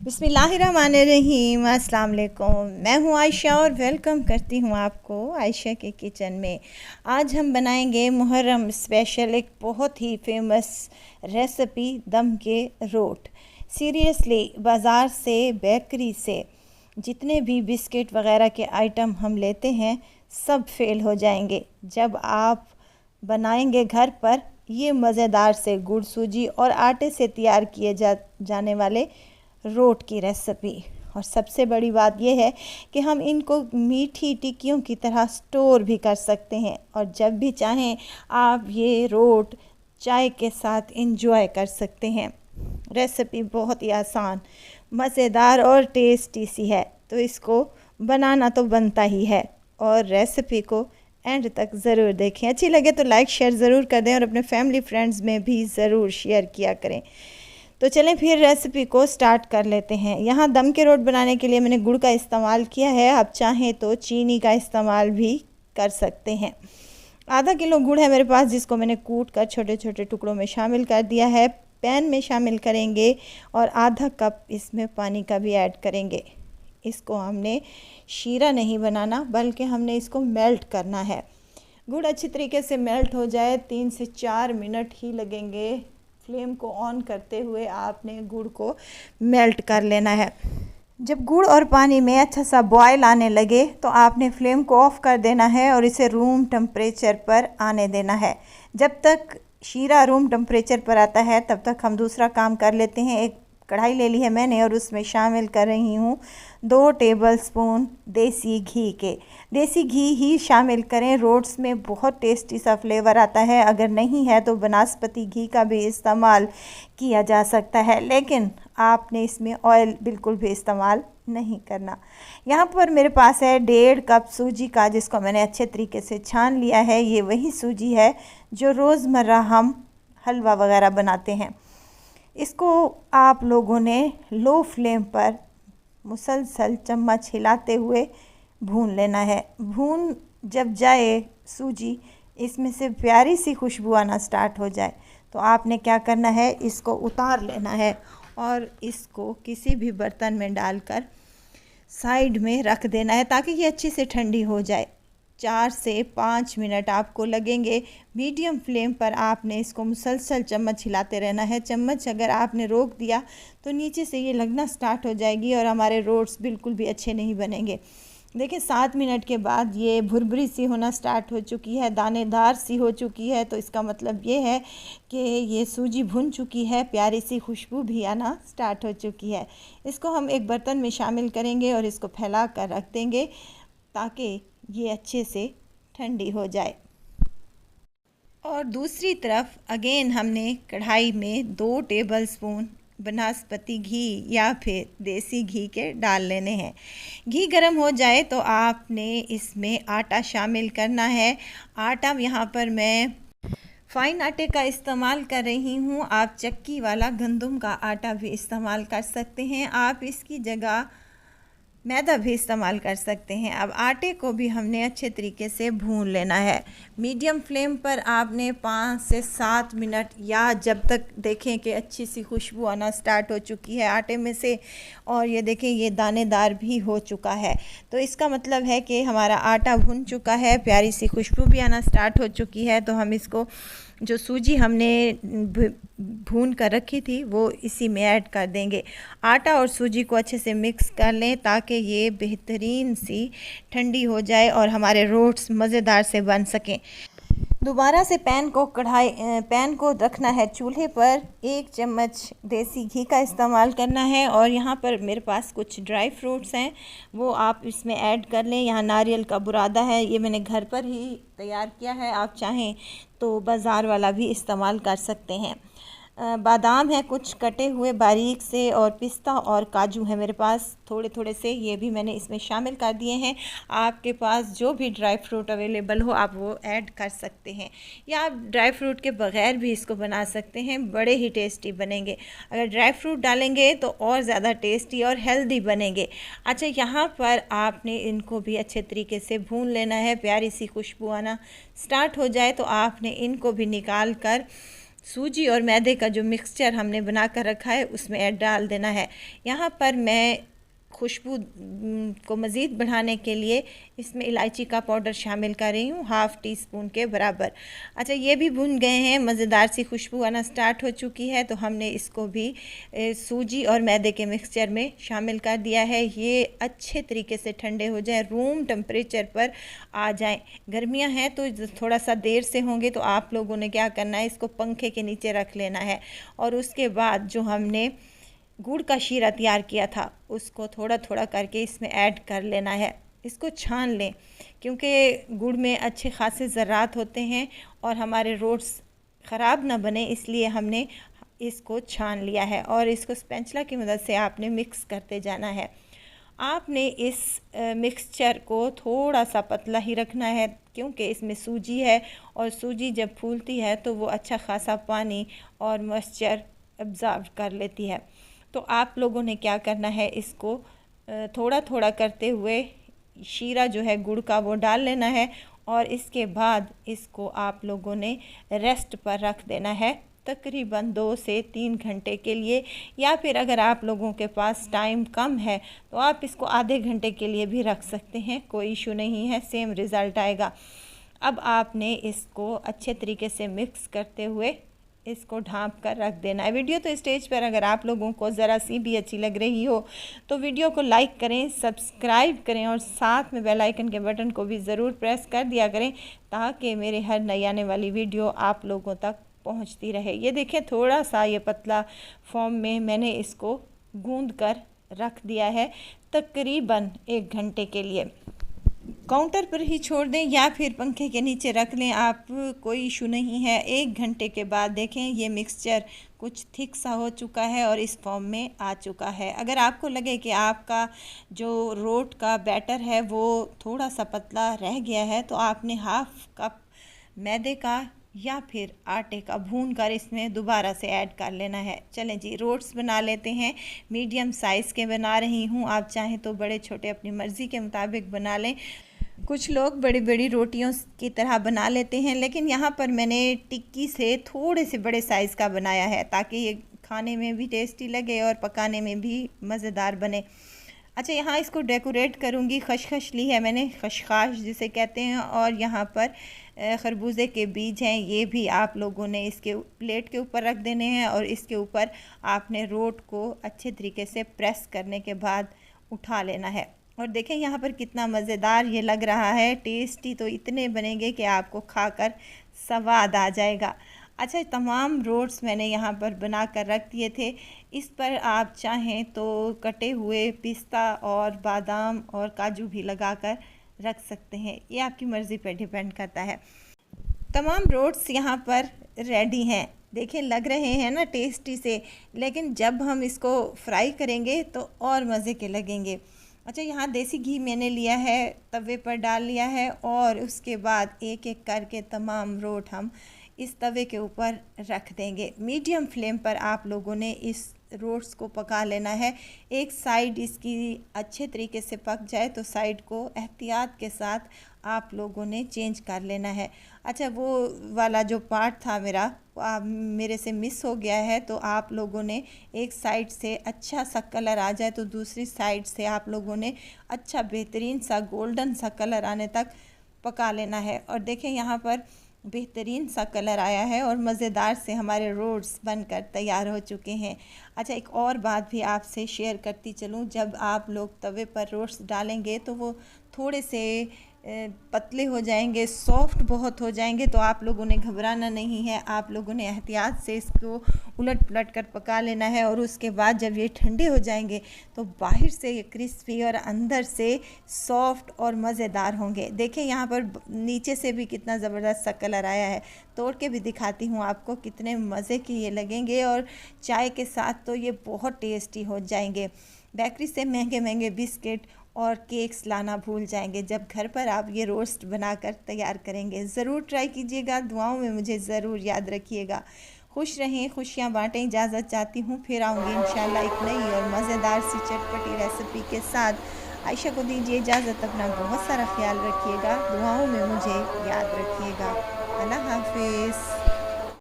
बिस्मिल्लाहिर्रहमानिर्रहीम। अस्सलाम वालेकुम। मैं हूँ आयशा और वेलकम करती हूँ आपको आयशा के किचन में। आज हम बनाएंगे मुहर्रम स्पेशल एक बहुत ही फेमस रेसिपी दम के रोट। सीरियसली बाज़ार से बेकरी से जितने भी बिस्किट वगैरह के आइटम हम लेते हैं सब फेल हो जाएंगे जब आप बनाएंगे घर पर ये मज़ेदार से गुड़ सूजी और आटे से तैयार किए जाने वाले रोट की रेसिपी। और सबसे बड़ी बात यह है कि हम इनको मीठी टिक्कियों की तरह स्टोर भी कर सकते हैं और जब भी चाहें आप ये रोट चाय के साथ इंजॉय कर सकते हैं। रेसिपी बहुत ही आसान, मज़ेदार और टेस्टी सी है, तो इसको बनाना तो बनता ही है। और रेसिपी को एंड तक ज़रूर देखें। अच्छी लगे तो लाइक शेयर ज़रूर कर दें और अपने फैमिली फ्रेंड्स में भी ज़रूर शेयर किया करें। तो चलें फिर रेसिपी को स्टार्ट कर लेते हैं। यहाँ दम के रोट बनाने के लिए मैंने गुड़ का इस्तेमाल किया है, आप चाहें तो चीनी का इस्तेमाल भी कर सकते हैं। आधा किलो गुड़ है मेरे पास, जिसको मैंने कूट कर छोटे छोटे टुकड़ों में शामिल कर दिया है। पैन में शामिल करेंगे और आधा कप इसमें पानी का भी ऐड करेंगे। इसको हमने शीरा नहीं बनाना बल्कि हमने इसको मेल्ट करना है। गुड़ अच्छी तरीके से मेल्ट हो जाए 3 से 4 मिनट ही लगेंगे। फ्लेम को ऑन करते हुए आपने गुड़ को मेल्ट कर लेना है। जब गुड़ और पानी में अच्छा सा बॉयल आने लगे तो आपने फ्लेम को ऑफ कर देना है और इसे रूम टेम्परेचर पर आने देना है। जब तक शीरा रूम टेम्परेचर पर आता है तब तक हम दूसरा काम कर लेते हैं। एक कढ़ाई ले ली है मैंने और उसमें शामिल कर रही हूँ 2 टेबलस्पून देसी घी के। देसी घी ही शामिल करें, रोट्स में बहुत टेस्टी सा फ्लेवर आता है। अगर नहीं है तो बनास्पति घी का भी इस्तेमाल किया जा सकता है, लेकिन आपने इसमें ऑयल बिल्कुल भी इस्तेमाल नहीं करना। यहाँ पर मेरे पास है 1.5 कप सूजी का, जिसको मैंने अच्छे तरीके से छान लिया है। ये वही सूजी है जो रोज़मर्रा हम हलवा वगैरह बनाते हैं। इसको आप लोगों ने लो फ्लेम पर मुसलसल चम्मच हिलाते हुए भून लेना है। भून जब जाए सूजी इसमें से प्यारी सी खुशबू आना स्टार्ट हो जाए तो आपने क्या करना है, इसको उतार लेना है और इसको किसी भी बर्तन में डालकर साइड में रख देना है ताकि ये अच्छी से ठंडी हो जाए। 4 से 5 मिनट आपको लगेंगे। मीडियम फ्लेम पर आपने इसको मुसलसल चम्मच हिलाते रहना है। चम्मच अगर आपने रोक दिया तो नीचे से ये लगना स्टार्ट हो जाएगी और हमारे रोट्स बिल्कुल भी अच्छे नहीं बनेंगे। देखिए 7 मिनट के बाद ये भुरभुरी सी होना स्टार्ट हो चुकी है, दानेदार सी हो चुकी है, तो इसका मतलब ये है कि ये सूजी भुन चुकी है। प्यारी सी खुशबू भी आना स्टार्ट हो चुकी है। इसको हम एक बर्तन में शामिल करेंगे और इसको फैला कर रख देंगे ताकि ये अच्छे से ठंडी हो जाए। और दूसरी तरफ अगेन हमने कढ़ाई में 2 टेबलस्पून बनास्पति घी या फिर देसी घी के डाल लेने हैं। घी गर्म हो जाए तो आपने इसमें आटा शामिल करना है। आटा यहाँ पर मैं फाइन आटे का इस्तेमाल कर रही हूँ, आप चक्की वाला गंदम का आटा भी इस्तेमाल कर सकते हैं। आप इसकी जगह मैदा भी इस्तेमाल कर सकते हैं। अब आटे को भी हमने अच्छे तरीके से भून लेना है। मीडियम फ्लेम पर आपने 5 से 7 मिनट या जब तक देखें कि अच्छी सी खुशबू आना स्टार्ट हो चुकी है आटे में से और ये देखें ये दानेदार भी हो चुका है, तो इसका मतलब है कि हमारा आटा भुन चुका है, प्यारी सी खुशबू भी आना स्टार्ट हो चुकी है। तो हम इसको जो सूजी हमने भून कर रखी थी वो इसी में ऐड कर देंगे। आटा और सूजी को अच्छे से मिक्स कर लें ताकि ये बेहतरीन सी ठंडी हो जाए और हमारे रोट्स मज़ेदार से बन सकें। दोबारा से पैन को रखना है चूल्हे पर। 1 चम्मच देसी घी का इस्तेमाल करना है और यहाँ पर मेरे पास कुछ ड्राई फ्रूट्स हैं, वो आप इसमें ऐड कर लें। यहाँ नारियल का बुरादा है, ये मैंने घर पर ही तैयार किया है, आप चाहें तो बाज़ार वाला भी इस्तेमाल कर सकते हैं। बादाम है कुछ कटे हुए बारीक से और पिस्ता और काजू है मेरे पास थोड़े थोड़े से, ये भी मैंने इसमें शामिल कर दिए हैं। आपके पास जो भी ड्राई फ्रूट अवेलेबल हो आप वो ऐड कर सकते हैं या आप ड्राई फ्रूट के बग़ैर भी इसको बना सकते हैं, बड़े ही टेस्टी बनेंगे। अगर ड्राई फ्रूट डालेंगे तो और ज़्यादा टेस्टी और हेल्दी बनेंगे। अच्छा, यहाँ पर आपने इनको भी अच्छे तरीके से भून लेना है। प्यारी सी खुशबू आना स्टार्ट हो जाए तो आपने इनको भी निकाल कर सूजी और मैदे का जो मिक्सचर हमने बना कर रखा है उसमें ऐड डाल देना है। यहाँ पर मैं खुशबू को मज़ीद बढ़ाने के लिए इसमें इलायची का पाउडर शामिल कर रही हूँ, हाफ़ टी स्पून के बराबर। अच्छा, ये भी भुन गए हैं, मज़ेदार सी खुशबू आना स्टार्ट हो चुकी है, तो हमने इसको भी सूजी और मैदे के मिक्सचर में शामिल कर दिया है। ये अच्छे तरीके से ठंडे हो जाए, रूम टेम्परेचर पर आ जाएं। गर्मियां हैं तो थोड़ा सा देर से होंगे, तो आप लोगों ने क्या करना है, इसको पंखे के नीचे रख लेना है और उसके बाद जो हमने गुड़ का शीरा तैयार किया था उसको थोड़ा थोड़ा करके इसमें ऐड कर लेना है। इसको छान लें क्योंकि गुड़ में अच्छे खासे ज़रात होते हैं और हमारे रोट्स ख़राब ना बने, इसलिए हमने इसको छान लिया है और इसको स्पैचुला की मदद से आपने मिक्स करते जाना है। आपने इस मिक्सचर को थोड़ा सा पतला ही रखना है क्योंकि इसमें सूजी है और सूजी जब फूलती है तो वो अच्छा खासा पानी और मॉइस्चर अब्ज़ॉर्ब कर लेती है। तो आप लोगों ने क्या करना है, इसको थोड़ा थोड़ा करते हुए शीरा जो है गुड़ का वो डाल लेना है और इसके बाद इसको आप लोगों ने रेस्ट पर रख देना है तकरीबन 2 से 3 घंटे के लिए, या फिर अगर आप लोगों के पास टाइम कम है तो आप इसको आधे घंटे के लिए भी रख सकते हैं, कोई इशू नहीं है, सेम रिज़ल्ट आएगा। अब आपने इसको अच्छे तरीके से मिक्स करते हुए इसको ढाँप कर रख देना है। वीडियो तो स्टेज पर अगर आप लोगों को ज़रा सी भी अच्छी लग रही हो तो वीडियो को लाइक करें, सब्सक्राइब करें और साथ में बेल आइकन के बटन को भी ज़रूर प्रेस कर दिया करें ताकि मेरे हर नई आने वाली वीडियो आप लोगों तक पहुंचती रहे। ये देखें, थोड़ा सा ये पतला फॉर्म में मैंने इसको गूंद कर रख दिया है तकरीबन 1 घंटे के लिए। काउंटर पर ही छोड़ दें या फिर पंखे के नीचे रख लें आप, कोई इशू नहीं है। 1 घंटे के बाद देखें ये मिक्सचर कुछ थिक सा हो चुका है और इस फॉर्म में आ चुका है। अगर आपको लगे कि आपका जो रोट का बैटर है वो थोड़ा सा पतला रह गया है तो आपने हाफ़ कप मैदे का या फिर आटे का भून कर इसमें दोबारा से ऐड कर लेना है। चलें जी, रोट्स बना लेते हैं। मीडियम साइज़ के बना रही हूँ, आप चाहें तो बड़े छोटे अपनी मर्ज़ी के मुताबिक बना लें। कुछ लोग बड़ी बड़ी रोटियों की तरह बना लेते हैं, लेकिन यहाँ पर मैंने टिक्की से थोड़े से बड़े साइज़ का बनाया है ताकि ये खाने में भी टेस्टी लगे और पकाने में भी मज़ेदार बने। अच्छा, यहाँ इसको डेकोरेट करूँगी। खशखश ली है मैंने, खशखाश जिसे कहते हैं, और यहाँ पर खरबूजे के बीज हैं, ये भी आप लोगों ने इसके प्लेट के ऊपर रख देने हैं और इसके ऊपर आपने रोट को अच्छे तरीके से प्रेस करने के बाद उठा लेना है। और देखें यहाँ पर कितना मज़ेदार ये लग रहा है। टेस्टी तो इतने बनेंगे कि आपको खाकर स्वाद आ जाएगा। अच्छा, तमाम रोट्स मैंने यहाँ पर बना कर रख दिए थे। इस पर आप चाहें तो कटे हुए पिस्ता और बादाम और काजू भी लगाकर रख सकते हैं, ये आपकी मर्ज़ी पर डिपेंड करता है। तमाम रोट्स यहाँ पर रेडी हैं। देखें, लग रहे हैं ना टेस्टी से, लेकिन जब हम इसको फ्राई करेंगे तो और मज़े के लगेंगे। अच्छा, यहाँ देसी घी मैंने लिया है, तवे पर डाल लिया है और उसके बाद एक एक करके तमाम रोट हम इस तवे के ऊपर रख देंगे। मीडियम फ्लेम पर आप लोगों ने इस रोट्स को पका लेना है। एक साइड इसकी अच्छे तरीके से पक जाए तो साइड को एहतियात के साथ आप लोगों ने चेंज कर लेना है। अच्छा, वो वाला जो पार्ट था मेरे से मिस हो गया है, तो आप लोगों ने एक साइड से अच्छा सा कलर आ जाए तो दूसरी साइड से आप लोगों ने अच्छा बेहतरीन सा गोल्डन सा कलर आने तक पका लेना है। और देखें, यहाँ पर बेहतरीन सा कलर आया है और मज़ेदार से हमारे रोट्स बनकर तैयार हो चुके हैं। अच्छा, एक और बात भी आपसे शेयर करती चलूँ, जब आप लोग तवे पर रोट्स डालेंगे तो वो थोड़े से पतले हो जाएंगे, सॉफ्ट बहुत हो जाएंगे, तो आप लोगों ने घबराना नहीं है। आप लोगों ने एहतियात से इसको उलट पलट कर पका लेना है और उसके बाद जब ये ठंडे हो जाएंगे तो बाहर से ये क्रिस्पी और अंदर से सॉफ्ट और मज़ेदार होंगे। देखें, यहाँ पर नीचे से भी कितना ज़बरदस्त सा कलर आया है। तोड़ के भी दिखाती हूँ आपको, कितने मज़े के ये लगेंगे और चाय के साथ तो ये बहुत टेस्टी हो जाएंगे। बेकरी से महंगे महंगे बिस्किट और केक्स लाना भूल जाएंगे जब घर पर आप ये रोस्ट बनाकर तैयार करेंगे। ज़रूर ट्राई कीजिएगा, दुआओं में मुझे ज़रूर याद रखिएगा। खुश रहें, खुशियाँ बाँटें, इजाज़त चाहती हूँ। फिर आऊँगी इंशाल्लाह एक नई और मज़ेदार सी चटपटी रेसिपी के साथ। आयशा को दीजिए इजाज़त, अपना बहुत सारा ख्याल रखिएगा, दुआओं में मुझे याद रखिएगा। अल्लाह हाफिज़।